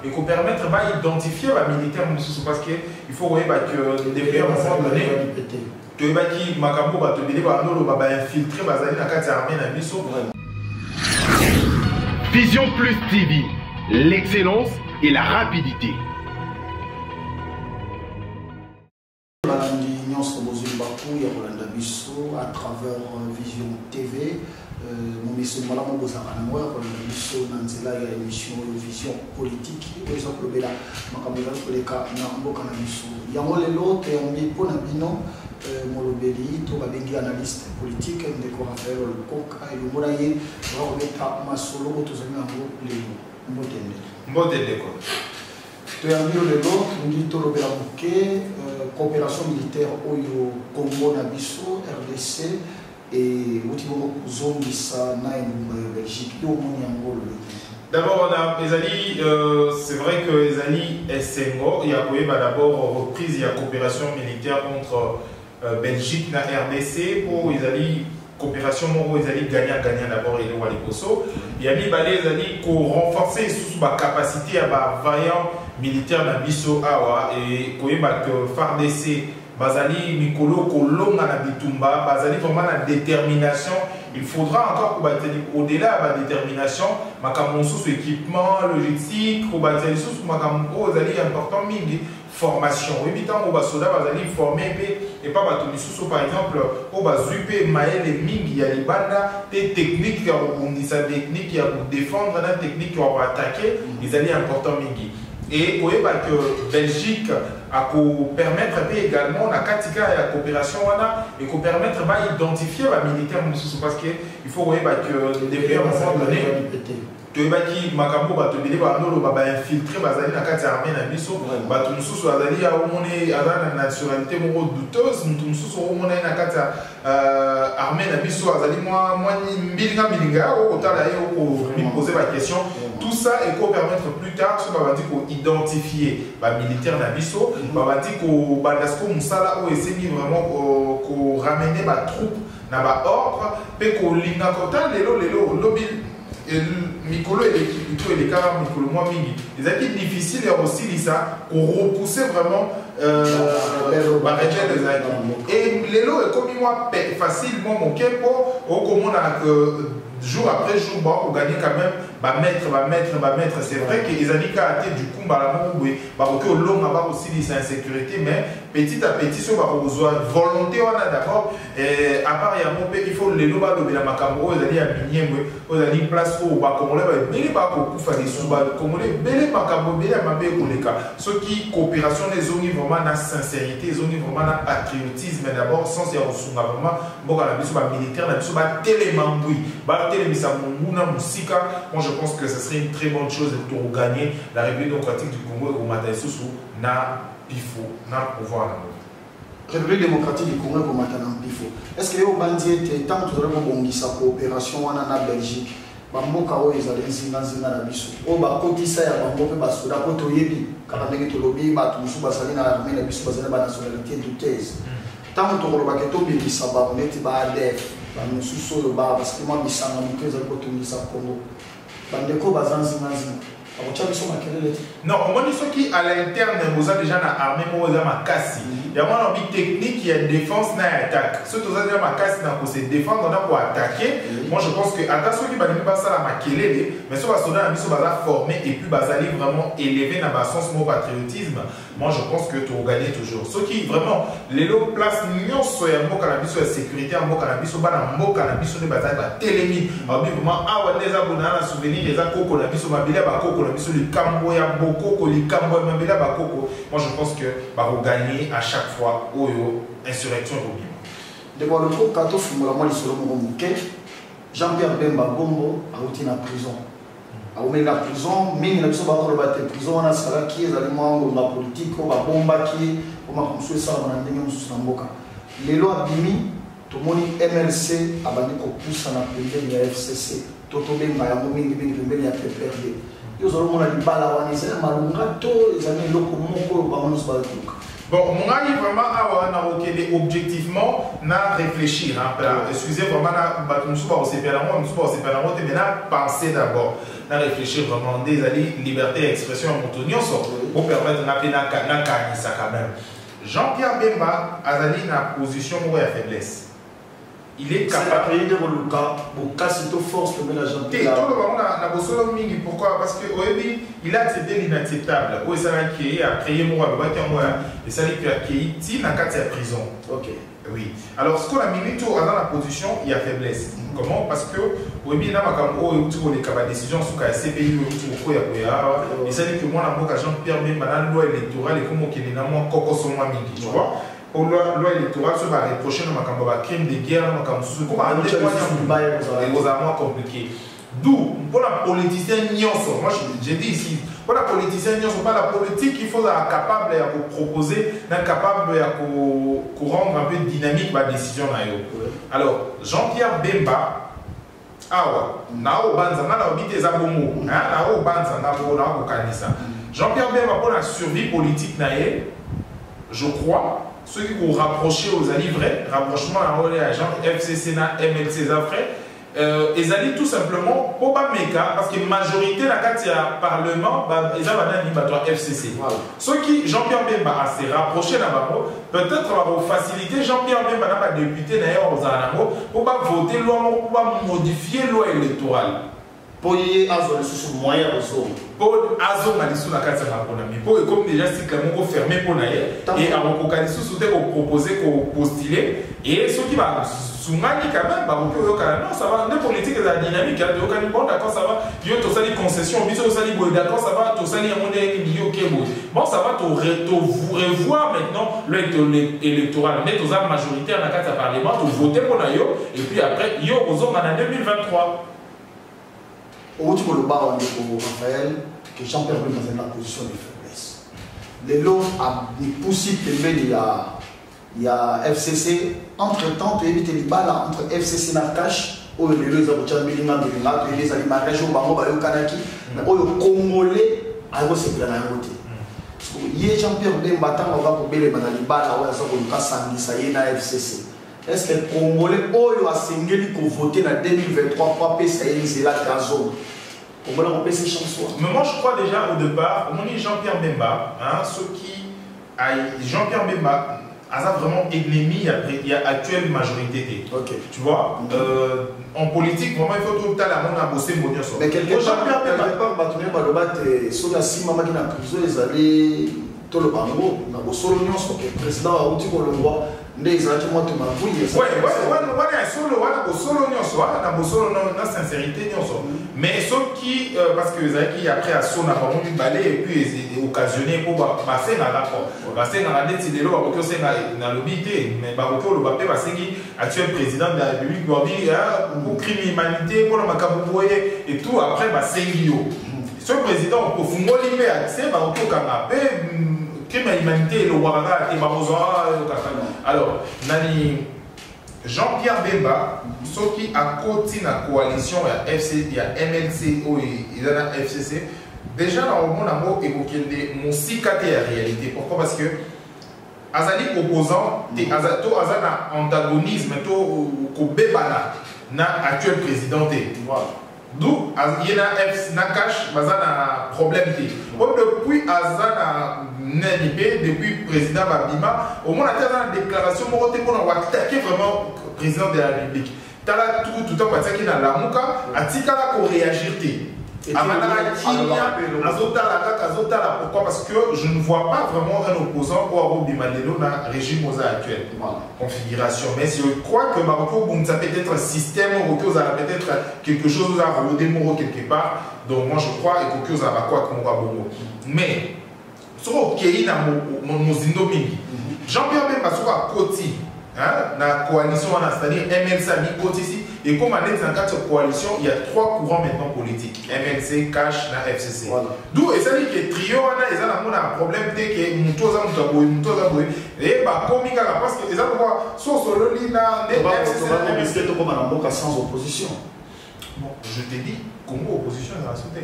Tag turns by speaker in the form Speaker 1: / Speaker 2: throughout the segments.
Speaker 1: et qu'on permettre d'identifier les militaires parce qu'il faut que des pays à un moment donné que les Makambo infiltrer les armées dans Bisso.
Speaker 2: Vision Plus TV, l'excellence et la rapidité.
Speaker 3: À travers Vision TV, mon mission est une émission de vision politique. Par exemple, il y a des analystes politiques, des coopération militaire au Congo, Nabiso, RDC et Belgique.
Speaker 1: D'abord, c'est vrai que les alliés SNO, il y a d'abord reprise, il y a coopération militaire entre Belgique et RDC pour les alliés. Coopération moro ils allaient gagnant d'abord et le Waliposo. Il y a mis les alliés pour renforcer sous ma capacité à vaillant militaire dans Bisso Awa et que FARDC Bazali Mikolo Kolonga na Bitumba Bazali vraiment la détermination. Il faudra encore au-delà de la détermination, sous équipement, logistique, sous important formation. Oui, on va former et pas par exemple au Zupe Maël et Ming, il y a les bandes, des techniques qui ont technique qui pour défendre, des techniques qui ont attaquer, ils allaient important Mingi. Et vous voyez que Belgique a permettre également la coopération et qu'on permettre d'identifier les militaires parce qu'il faut voir que des pays à un moment donné que Makambo infiltrer les armées dans Bisso, la nationalité douteuse, armée dans Bisso, poser la question. Tout ça et qu'on permettre plus tard, ce qu'on va dire qu'on identifier les militaires dans Bisso, on va dire qu'on va essayer vraiment qu'on ramène les troupes dans l'ordre, et qu'on l'inga content, les Mikolo et l'équipe, et les carats Mikolo, moi, Mingi. Les équipes difficiles et aussi, ça, qu'on repoussait vraiment et les lots est comme moi facilement mon kempo, au comment jour après jour, pour gagner quand même, mettre. C'est vrai que les années qui du coup, long aussi l'insécurité, mais petit à petit, si on va besoin volonté, on a d'accord. À part, il faut les lots de la Macambo, ils allaient à Minier, ils allaient place où, comme on l'a dit, ceux qui coopération les zones vraiment la sincérité, les zones vraiment la patriotisme, mais d'abord sans y avoir vraiment militaire, moi je pense que ce serait une très bonne chose pour gagner la République démocratique du Congo et au Mataïsou na Pifo, na pouvoir.
Speaker 3: République démocratique du Congo et au Pifo. Est-ce que vous avez tant de sa coopération en Belgique? Bamboka o ezali nzinga na biso o bakotisa ya bamboka basoda po toyebi kaka ndenge tolobi bato mosusu bazali na armée na biso bazali ba nationalité douteuse ntango tokoloba ke tobimisa bango neti ba ADF bamosusu oyo parce que moi bisanga moto ezali kotungisa Congo bandeko baza nzinga
Speaker 1: non, on dit ce qui à l'interne, vous avez déjà l'armée, vous avez ma casse. Il y a une technique qui est défense et attaque. Ceux qui ont déjà ma casse pour se défendre, on a pour attaquer. Moi je pense que attention qui va pas ça la maquiller, mais ce va se donner à former et puis aller vraiment élever dans le sens mot patriotisme. Moi je pense que tu vas gagner toujours. Ceux qui vraiment les lots place non soit un mot cannabis sur la sécurité, un mot cannabis sur un mot cannabis sur les batailles, la télémie. Alors vraiment ah ouais les abonnés à souvenir les accords cannabis sur ma bille à moi je pense que va gagner à chaque fois Oyo insurrection
Speaker 3: Jean-Pierre Bemba Bombo a été en prison. A été en prison, mais il a été en prison, on a qui est allemand la politique, on va bomba qui on va construire ça dans les lois Bimi, tout le monde MLC a banni pour pousser la FCC, tout le monde a PPRD. Ils ont dit que les malungato, les amis locaux,
Speaker 1: Bon, mon avis vraiment, objectivement, na réfléchir. Excusez vraiment, nous sommes au CPNAMO, mais penser d'abord. Na réfléchir vraiment, des alliés, liberté d'expression, pour permettre de faire ça quand même. Jean-Pierre Bemba a une position où il y a faiblesse. Il est capable
Speaker 3: de force de mettre la Jean-Pierre.
Speaker 1: Pourquoi? Parce qu'il a accepté l'inacceptable. Il a créé moi, et ça lui a accueilli dans la prison.
Speaker 3: Ok.
Speaker 1: Oui. Alors, ce qu'on a mis dans la position, il y a faiblesse. Comment? Parce que, oui, il y a des décisions sur la CPI, et ça dit que moi, Jean-Pierre Bemba, la loi électorale, et comment il y a un coco sur moi, tu vois? Pour la loi électorale, ça va reprocher un crime de guerre, un compliqué. D'où, pour la politicienne, moi j'ai dit ici, pour la politicienne, pas la politique, il faut être capable de proposer, capable de rendre un peu dynamique la décision. Alors, Jean-Pierre Bemba, Jean-Pierre Bemba, pour la survie politique, je crois, ceux qui ont rapproché aux alliés vrais, rapprochement à Jean FCC, MLC, ils allaient tout simplement pour pas méga parce que la majorité de la Parlement, ils ont FCC. Ceux qui Jean-Pierre Bemba s'est rapproché là-bas, peut-être va faciliter Jean-Pierre Bemba n'a pas député d'ailleurs pour pas voter loi, pour pas modifier la loi électorale.
Speaker 3: Pour y avoir des moyens de sauver.
Speaker 1: Pour avoir des sous la carte pour comme déjà si quelqu'un fermé pour naïe et à mon proposer qu'on postuler et ceux qui va soumani quand même non ça va les politiques de la dynamique bon d'accord ça va il y a tout ça les concessions mais ça les d'accord ça va tout ça les bon ça va vous revoir maintenant l'électoral mais tout ça majoritaire dans la carte parlement tout voter pour naïe et puis après il y a aux hommes en 2023.
Speaker 3: Au niveau de Raphaël, que Jean-Pierre Bemba est dans la position de faiblesse. Les lots a possible il y a FCC. Entre-temps, tu évites les balles entre FCC et Nakash, où les lots ont été mis dans les aliments régionaux, au Kanaki, où les Congolais ont été mis dans la route. Jean-Pierre Bemba, on va couper les balles, on va s'enguisser dans FCC. Est-ce que les Congolais ont voté en 2023 pour payer la gazon? On peut ces chansons.
Speaker 1: Mais moi je crois déjà au départ, on dit Jean-Pierre Bemba, ceux qui Jean-Pierre Bemba a vraiment ennemi il y a actuelle majorité.
Speaker 3: Okay.
Speaker 1: Tu vois, en politique, vraiment il faut tout le temps la monde à bosser monnaie.
Speaker 3: Mais quelqu'un Jean-Pierre Bemba sur la cime qui na prison les allées tout le bango, na bosolo nyonso que président a outi ko longwa. Ouais, sincérité, mais ceux qui, parce que Zaki après à son avant une balai et puis occasionné pour passer dans l'accord, passer dans la dette de l'eau, parce que c'est dans l'obité, mais Baroko le Bapé, parce que actuel président de la République, pour crime humanité, pour le Macabouboye et tout, après, c'est Guillaume. Ce président, pour Fumoli, accès, Baroko Kamapé, crime à l'humanité, le Ouaraga et Barozoa. Alors, Nani Jean-Pierre Bemba, ceux qui à côté de la coalition, il y a MLC ou il y a FCC, déjà dans le monde, on a évoqué mon cicaté en réalité. Pourquoi? Parce que Azali opposant, Azato Azana antagonisme, to Bebana, na actuel président. D'où il y a Nakash, Bazana problème. Depuis Azana depuis le président Babima, au moins la déclaration pour attaquer vraiment le président de la République. Tu as tout le temps qui dans la Mouka, à Tikala pour réagir. Pourquoi? Parce que je ne vois pas vraiment un opposant au Bimadelo dans le régime actuel. Configuration. Mais je crois que Marocco, ça peut être un système, ça peut-être quelque chose à rôder quelque part. Donc moi je crois que ça va quoi comme mais Jean-Pierre Bemba sur la côté, la coalition, c'est-à-dire MLC, ici, et comme on est dans cette coalition, il y a 3 courants maintenant politiques, MLC, Cash, la FCC. D'où, et ça dit que trio, ils ont un problème, que Moutoza, et parce que ils ont soit sur le lit, sans opposition.
Speaker 1: Bon, je te dis, Congo opposition dans la société.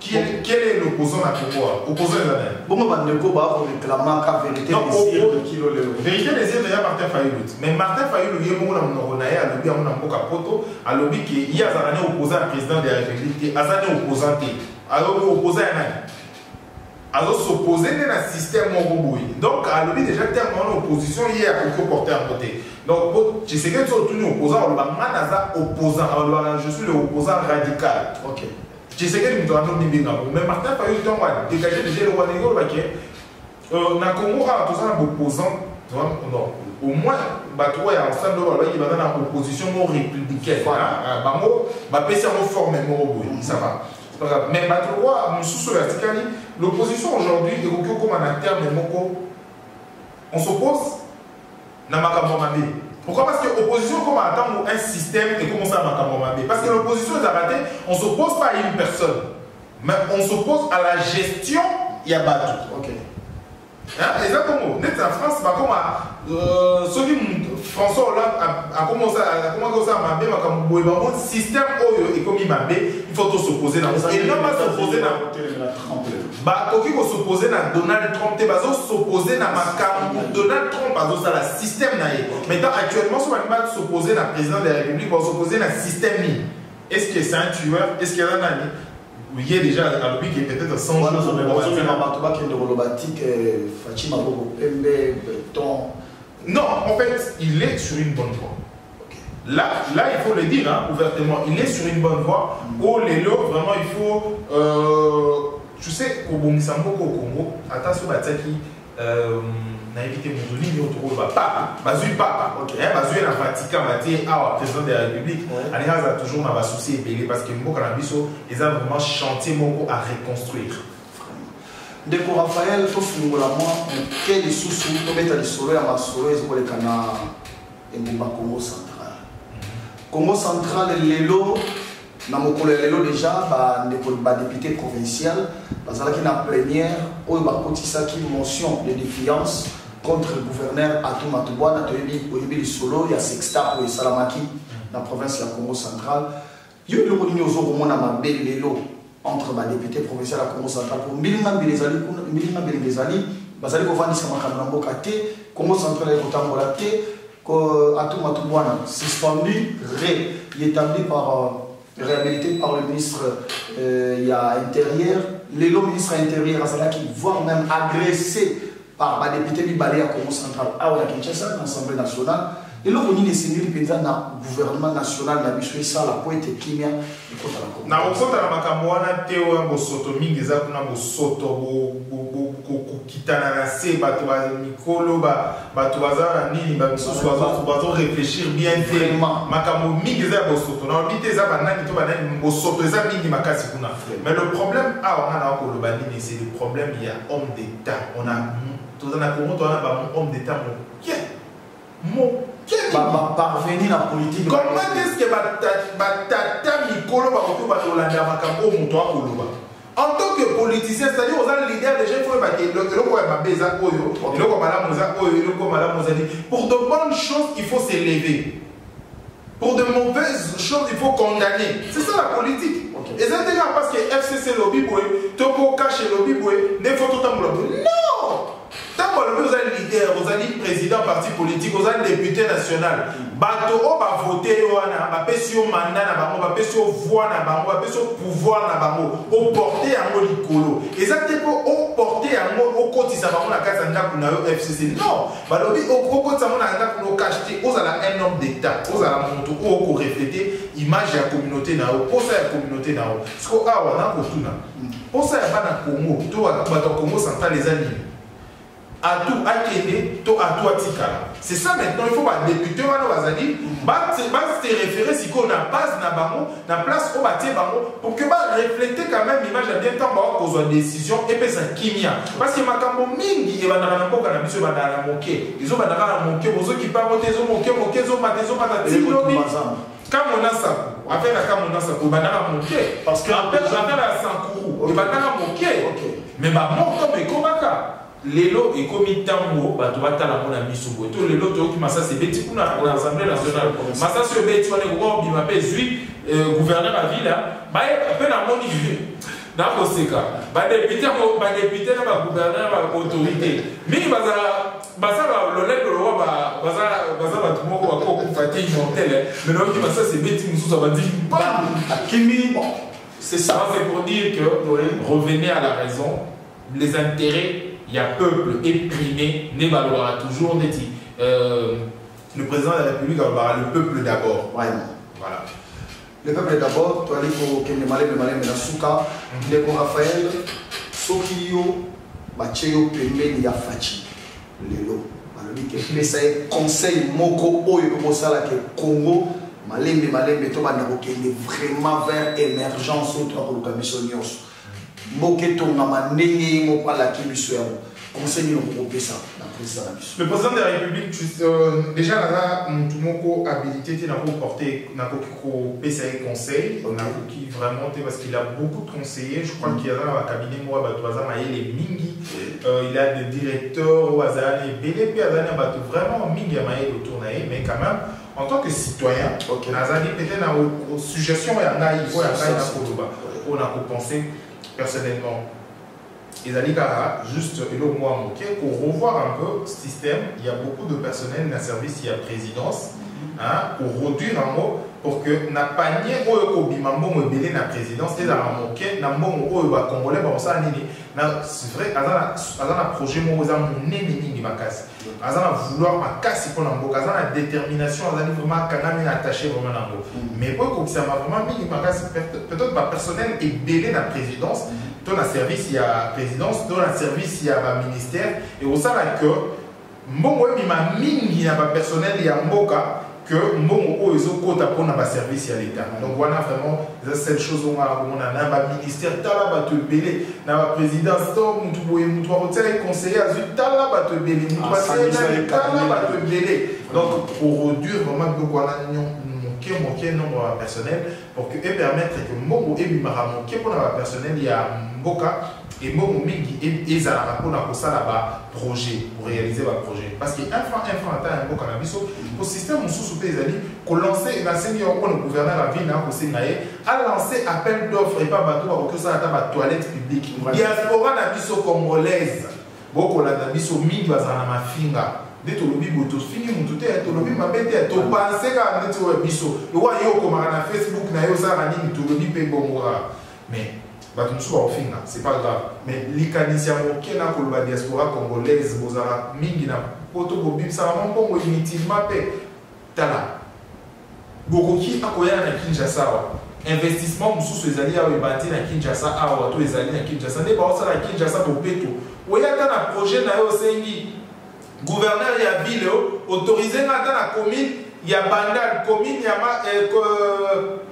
Speaker 1: Quel est l'opposant à pouvoir? Opposant les années.
Speaker 3: Bon, on va réclamer qu'à vérité désir de kilo le.
Speaker 1: Vérité désir déjà Martin Fayulu. Mais Martin Fayulu, il y a beaucoup de lobby, on a beaucoup de poto, à lobby qui y a un opposant à président de la République, à un opposant. Alors opposant à un. Alors s'opposer à un système mongoboui. Donc à lobby déjà tellement opposition, il y a beaucoup porté à côté. Donc je sais que tu es opposant, opposant. Je suis l'opposant radical.
Speaker 3: Ok.
Speaker 1: Je sais que nous avons dit mais Martin Fayulu a dégagé déjà le Wanego na Congo tout ça opposant au moins bateau est ensemble il va dans la opposition républicaine bango ba pesa formellement ça va mais bateau sous vertical l'opposition aujourd'hui est comme un terme moko on s'oppose na makambo mabe. Pourquoi? Parce que l'opposition comme attendre un système et comment ça va. Parce que l'opposition est arrêtée, on ne s'oppose pas à une personne, mais on s'oppose à la gestion il y a battu.
Speaker 3: Ok.
Speaker 1: Exactement. Net en France, François Hollande a commencé à faire un système et comme il il faut s'opposer dans et non pas s'opposer dans qui va s'opposer à Donald Trump, s'opposer à Donald Trump, à la système. Maintenant, actuellement, si on va s'opposer à président de la République, on va s'opposer à un système. Est-ce que c'est un tueur? Est-ce qu'il y a un ami? Il y a déjà un lobby qui est peut-être 100 jours. Non, en fait, il est sur une bonne voie. Là, il faut le dire ouvertement, il est sur une bonne voie. Au Lélo, vraiment, il faut. Tu sais, au Bongisamboko, au Congo, attention, n'a évité mon zone, il retrouve pas. Bazui pas. Ok. Bazui la Vatican, président de la République. Alliance a toujours un souci épelé parce que Mbo Kanabiso, ils ont vraiment chanté Moko à reconstruire.
Speaker 3: Deko Raphaël, il faut finir la moi. Quel est sous pour mettre les solos à ma solo, ils ont les canards et Congo central. Congo central, l'élo. L'élo déjà, député provincial, parce que la première, où il y a une motion de défiance contre le gouverneur Atou Matouboua, il y a Sexta ou Salamaki, dans la province de la Congo centrale. Il y a eu l'élo entre les députés provinciaux de la Congo centrale. Pour Milima Bilezali, Bazali Kovani Samakambo Kate, Congo central et Kotambolate, Atou Matouboua, suspendu, réétabli réhabilité par le ministre intérieur, l'élo ministre intérieur, qui voire même agressé par la députée Bibalé à Congo central, à Kinshasa, l'Assemblée nationale. Et là, on a décidé de dans le gouvernement national, la mission ça, la poète Kimia, et contre la Congo.
Speaker 1: Na okota na makamwana teo ya bosoto mingi za kuna bosoto kitana na se bato ba mikolo bato bazana nini ba misusu bazo réfléchir bien vraiment makambo mingi za bosoto na obité za banani to banani bosoto za mingi makasi kuna. Mais le problème on a ko lo banini c'est le problème il y a homme d'état. On a tout dans la Congo on a ba homme d'état mon
Speaker 3: parvenir à la politique.
Speaker 1: Comment est-ce que Tata Mikolo en tant que politicien, c'est-à-dire aux leaders déjà, il faut pour de bonnes choses, il faut s'élever. Pour de mauvaises choses, il faut condamner. C'est ça la politique. Et c'est déjà parce que FCC lobby, Topo cache lobby, des photos non! Vous êtes leader, vous êtes président parti politique, vous êtes député national. Bato o ba voter wana, ba pesio mandat na bango, ba pesio voix na bango, ba pesio pouvoir na bango, o porter yango likolo. Exactement o porter yango o kotisa bango na kasa ndako na yo FCC. Non, ba lobi o kotisa bango na ndako no cacheter, vous avez un homme d'état, vous avez monto o ko refléter image ya communauté na yo, posa ya communauté na yo. Siko awa na ko tuna. Posa ya bana Congo, to ba Congo central les amis. À tout Akene, to à tout Atikala. C'est ça maintenant, il faut pas députer wana bazali, se référer si qu'on a base na bango, na place au bâti bango pour que ba refléter quand même l'image à bien temps ba cause de décision et puis ça kimia. Parce que makambo mingi et bana na mboka na biso bana na moké. Ils ont bana na moké, bozo qui pas monter zo moké, zo mata tilobi. Comme on a ça, affaire à comme on a ça pour bana na moké parce que après la Sankourou, et bana na moké. Mais ba monto mais komaka Lelo et commis tambo, tu vas la mona misubo. Tout le lot qui m'a ça c'est bêti pour l'Assemblée nationale. Massa sur bêti, on est gros, il m'a zui gouverneur à ville. Bah, à peine à mon niveau. na koseka badepute na bagouverneur na baautorité mingi basala lolendo lowa baza bato moko bakokufa te immortel mais naoki basala sebeti mosusu abandi
Speaker 3: akimi c'est ça.
Speaker 1: C'est pour dire que revenez à la raison, les intérêts, il y a peuple éprimé, ne valora toujours dit. Le président de la République aura le peuple d'abord.
Speaker 3: Vraiment.
Speaker 1: Voilà.
Speaker 3: Le peuple d'abord, tu as dit que le malais na souka, le Raphaël, Sokio, Bacheo Pembe ya Fachi, Lelo. Alors que ça est conseil moko oyo comme ça là que Congo malembe to bana kokende vraiment vers émergence autre pour le mission nyonso moke to ngama ndenge mo pala ki biso ya conseil no ko pesa na président.
Speaker 1: Le président de la République déjà là tout moko habilité na ko porter na ko pesa conseil na qui vraiment parce qu'il a beaucoup de conseillers. Je crois qu'il y a dans le cabinet moi bato baza maele mingi il a des directeurs au azane BDP azane bato vraiment mingi ya maele autour na mais quand même en tant que citoyen, on a peut-être une suggestion, on a pensé personnellement. Et juste le mois pour revoir un peu ce système, il y a beaucoup de personnel dans le service, il y a présidence, pour réduire un mot, pour que n'a pas nié au bimambo belé na présidence, et dans un moquet, n'a mon congolais, c'est vrai, un projet mon nemi ma casse. Azana vouloir ma casse pour l'ambo, azana détermination, azana vraiment kanami attaché vraiment l'ambo. Mais pour que ça m'a vraiment mis ma casse, peut-être ma personnel est belé la présidence, dans le service il y a présidence, dans le service il y a un ministère, et au sein là que mon web il m'a mis il y a pas personnel il y a mboka que mon ils ont quota pour na service à l'État. Donc voilà vraiment c'est cette chose on a un ministère tala ba te belé na la présidence to mutu conseiller azu tala ba te belé mutu tala ba te belé. Donc pour réduire vraiment donc voilà mon nombre personnel pour que et permettre que mon et bimara mon pour la personnel il y a mboka et mon mingi et za pour na ça là-bas projet pour réaliser votre projet parce que un franc un mboka na biso au système sous pays ali qu'on lancer la senior pour le gouverneur la ville na ko sengaye a lancé appel d'offres et pas bateau que ça ta toilette publique diaspora na biso congolaise boko la na biso mingi bazana mafinga de tolobi boto fini mutu te tolobi mabete to penser ka neti wa biso wa yo ko na Facebook na yo ça na nini tolobi pe bongora mais bato musu ba ofinga c'est pas grave mais likanisia mo kena ko ba diaspora congolaise bozara mingi na poto bo bimsa mambo inutilement pe tala bokoki akoya na Kinshasa investissement mususu ezali ya ebati na Kinshasa awa to ezali na Kinshasa ne ba osala Kinshasa to peto oya ta na projet na yo sengi gouverneur ya ville autorisé dans la commune il y a Bandal commune ya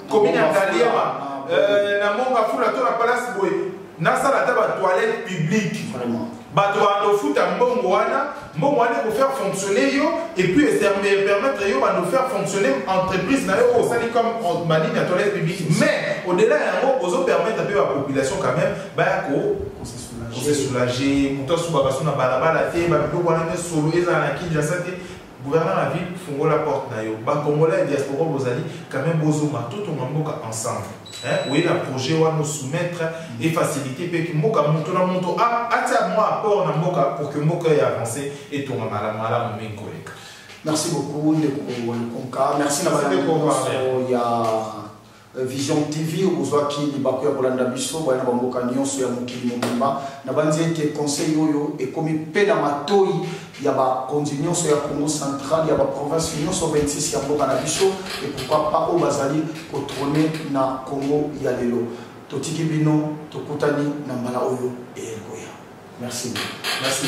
Speaker 1: commune ya Kaliema na monga fula to na place boy na sala ta ba toilette publique
Speaker 3: vraiment
Speaker 1: bato ba no futa mbongo wana pour faire fonctionner yo et puis permettre yo ba no faire fonctionner entreprise na yo au sali comme on manie na toilette publique mais au-delà ya ngo ozo permettre à la population quand même ba ko se soulager, muto suba basuna balabala te ba biko wana solo eza na Kinshasa te gouverneur la ville fongo la porte na yo ba congolais diaspora bozali quand même bozoma tout on mboka ensemble oui la projet wa nous soumettre et faciliter pe mboka muto na muto atia moi apport na mboka pour que mboka y avancer et ton mala mengo leka.
Speaker 3: Merci beaucoup Ndeko Konka, merci na il y a Vision TV obozwa ki libako ya kolanda biso bana bamboka nyonso ya mokili mobimba na banzi ete conseil oyo ekomi pe na matoi ya ba konzi nyonso ya Congo central ya ba province nyonso 26 ya mboka na biso et pourquoi pas o bazali kotrôner na Congo ya lelo totiki bino tokutani na mbala oyo e koya. Merci.
Speaker 1: Merci.